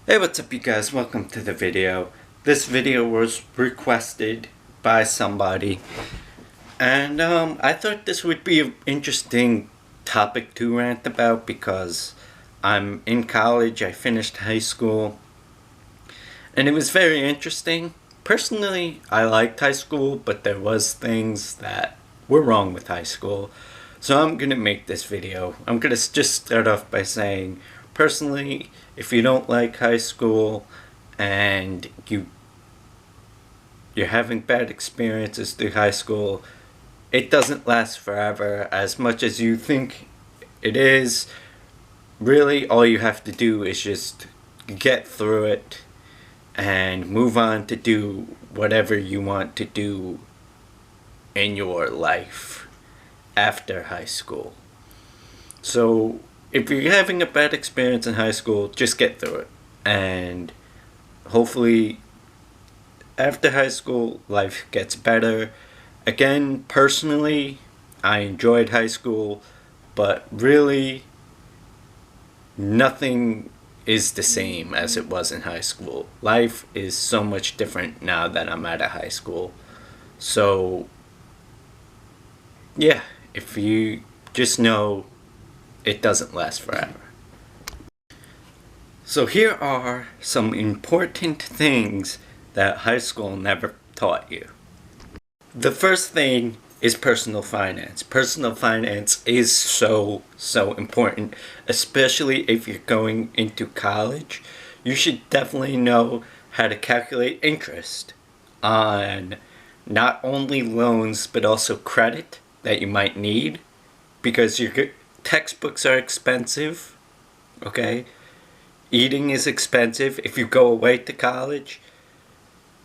Hey, what's up you guys? Welcome to the video. This video was requested by somebody and I thought this would be an interesting topic to rant about because I'm in college, I finished high school, and it was very interesting. Personally, I liked high school, but there was things that were wrong with high school. So I'm gonna make this video. I'm gonna just start off by saying, personally, if you don't like high school and you're having bad experiences through high school, it doesn't last forever as much as you think it is. Really, all you have to do is just get through it and move on to do whatever you want to do in your life after high school. So, if you're having a bad experience in high school, just get through it. And hopefully, after high school, life gets better. Again, personally, I enjoyed high school, but really, nothing is the same as it was in high school. Life is so much different now that I'm out of high school. So, yeah, if you just know it doesn't last forever. So, here are some important things that high school never taught you. The first thing is personal finance. Personal finance is so important, especially if you're going into college. You should definitely know how to calculate interest on not only loans but also credit that you might need because your textbooks are expensive, okay? Eating is expensive if you go away to college.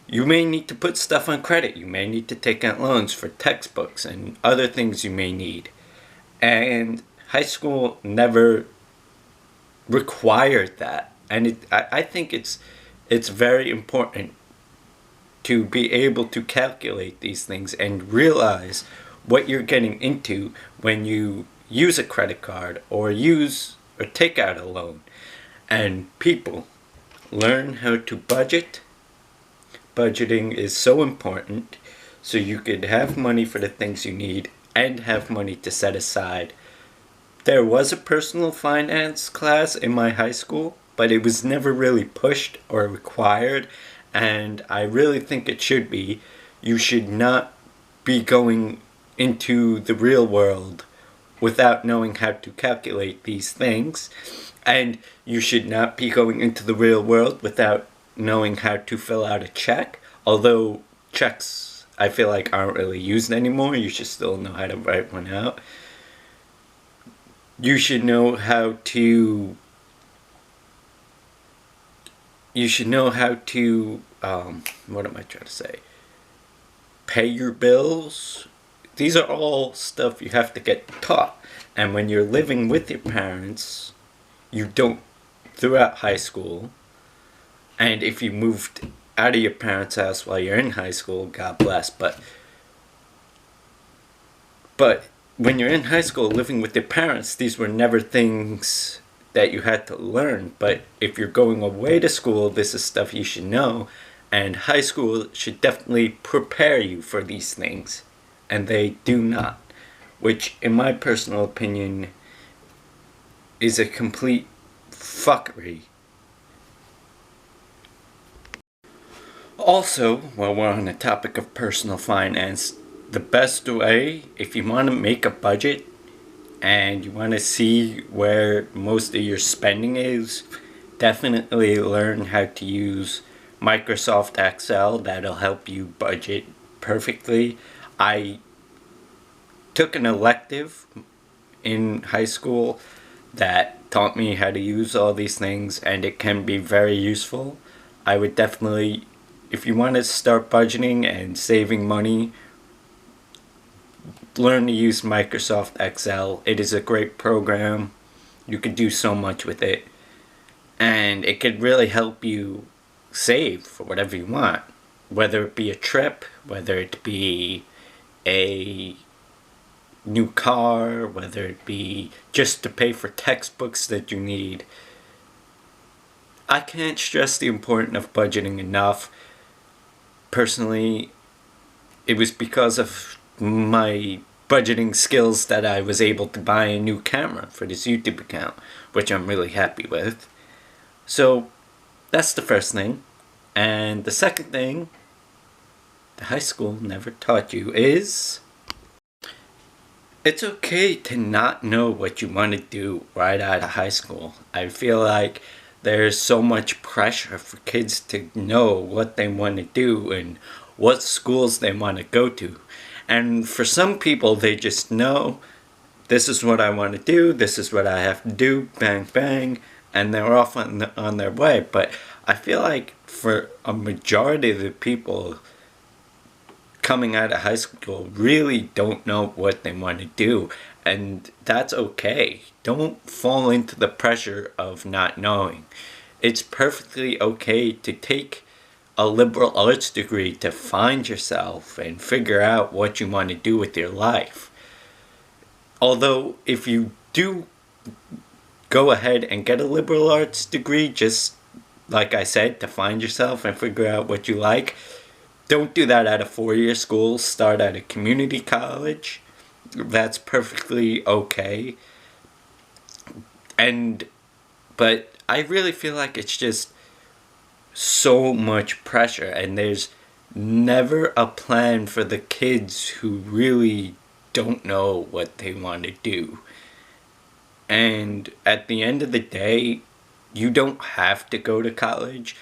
You may need to put stuff on credit. You may need to take out loans for textbooks and other things you may need. And high school never required that. And I think it's very important to be able to calculate these things and realize what you're getting into when you use a credit card or take out a loan. And people, learn how to budget. Budgeting is so important so you could have money for the things you need and have money to set aside. There was a personal finance class in my high school, but it was never really pushed or required, and I really think it should be. You should not be going into the real world without knowing how to calculate these things, and you should not be going into the real world without knowing how to fill out a check. Although checks, I feel like, aren't really used anymore, you should still know how to write one out. You should know how to. You should know how to. What am I trying to say? Pay your bills. These are all stuff you have to get taught. And when you're living with your parents, you don't, throughout high school, and if you moved out of your parents' house while you're in high school, God bless. But when you're in high school living with your parents, these were never things that you had to learn. But if you're going away to school, this is stuff you should know. And high school should definitely prepare you for these things. And they do not. Which, in my personal opinion, is a complete fuckery. Also, while we're on the topic of personal finance, the best way, if you want to make a budget and you want to see where most of your spending is, definitely learn how to use Microsoft Excel. That'll help you budget perfectly. I took an elective in high school that taught me how to use all these things, and it can be very useful. I would definitely, if you want to start budgeting and saving money, learn to use Microsoft Excel. It is a great program. You could do so much with it. And it could really help you save for whatever you want. Whether it be a trip, whether it be a new car, whether it be just to pay for textbooks that you need. I can't stress the importance of budgeting enough. Personally, it was because of my budgeting skills that I was able to buy a new camera for this YouTube account, which I'm really happy with. So that's the first thing. And the second thing the high school never taught you is it's okay to not know what you want to do right out of high school. I feel like there's so much pressure for kids to know what they want to do and what schools they want to go to. And for some people, they just know this is what I want to do, this is what I have to do, bang, bang, and they're off on their way. But I feel like for a majority of the people coming out of high school really don't know what they want to do, and that's okay. Don't fall into the pressure of not knowing. It's perfectly okay to take a liberal arts degree to find yourself and figure out what you want to do with your life. Although if you do go ahead and get a liberal arts degree, just like I said, to find yourself and figure out what you like, don't do that at a 4-year school. Start at a community college. That's perfectly okay. But I really feel like it's just so much pressure, and there's never a plan for the kids who really don't know what they want to do. And at the end of the day, you don't have to go to college.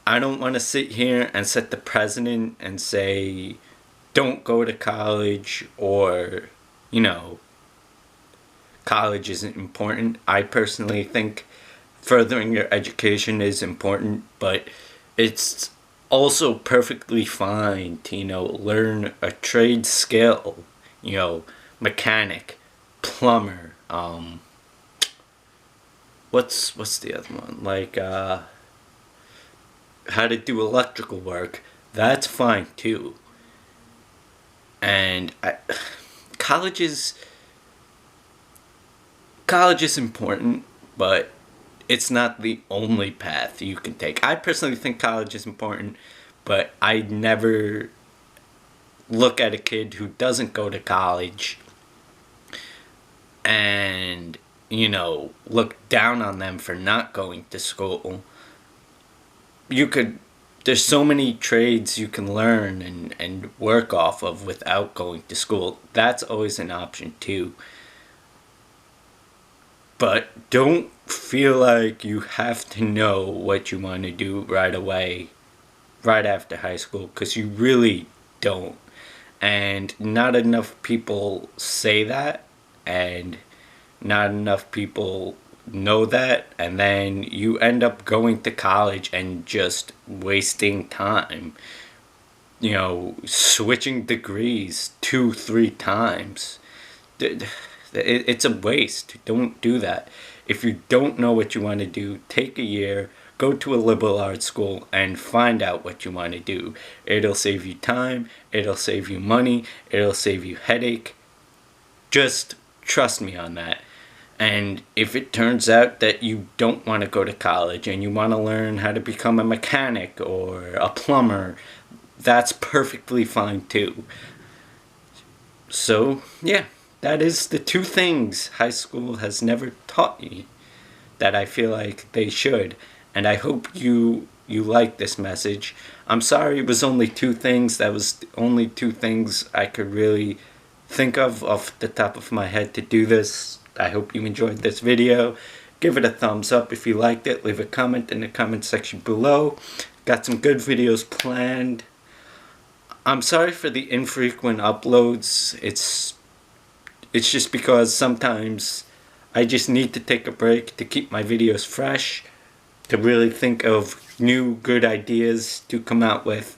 I don't want to sit here and set the precedent and say, don't go to college, or, college isn't important. I personally think furthering your education is important, but it's also perfectly fine to, learn a trade skill, mechanic, plumber, what's the other one? Like, how to do electrical work. That's fine too. And college is important, but it's not the only path you can take. I personally think college is important, but I never look at a kid who doesn't go to college and, look down on them for not going to school. There's so many trades you can learn and work off of without going to school. That's always an option too. But don't feel like you have to know what you want to do right away, right after high school, because you really don't. And not enough people say that, and not enough people know that, and then you end up going to college and just wasting time, switching degrees 2-3 times. It's a waste. Don't do that. If you don't know what you want to do, take a year, go to a liberal arts school, and find out what you want to do. It'll save you time, it'll save you money, it'll save you headache. Just trust me on that. And if it turns out that you don't want to go to college and you want to learn how to become a mechanic or a plumber, that's perfectly fine too. So, yeah, that is the 2 things high school has never taught you that I feel like they should. And I hope you like this message. I'm sorry it was only 2 things. That was the only 2 things I could really think of off the top of my head to do this. I hope you enjoyed this video. Give it a thumbs up if you liked it. Leave a comment in the comment section below. Got some good videos planned. I'm sorry for the infrequent uploads. It's just because sometimes I just need to take a break to keep my videos fresh, to really think of new good ideas to come out with.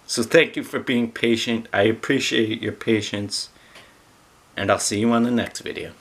So thank you for being patient. I appreciate your patience, and I'll see you on the next video.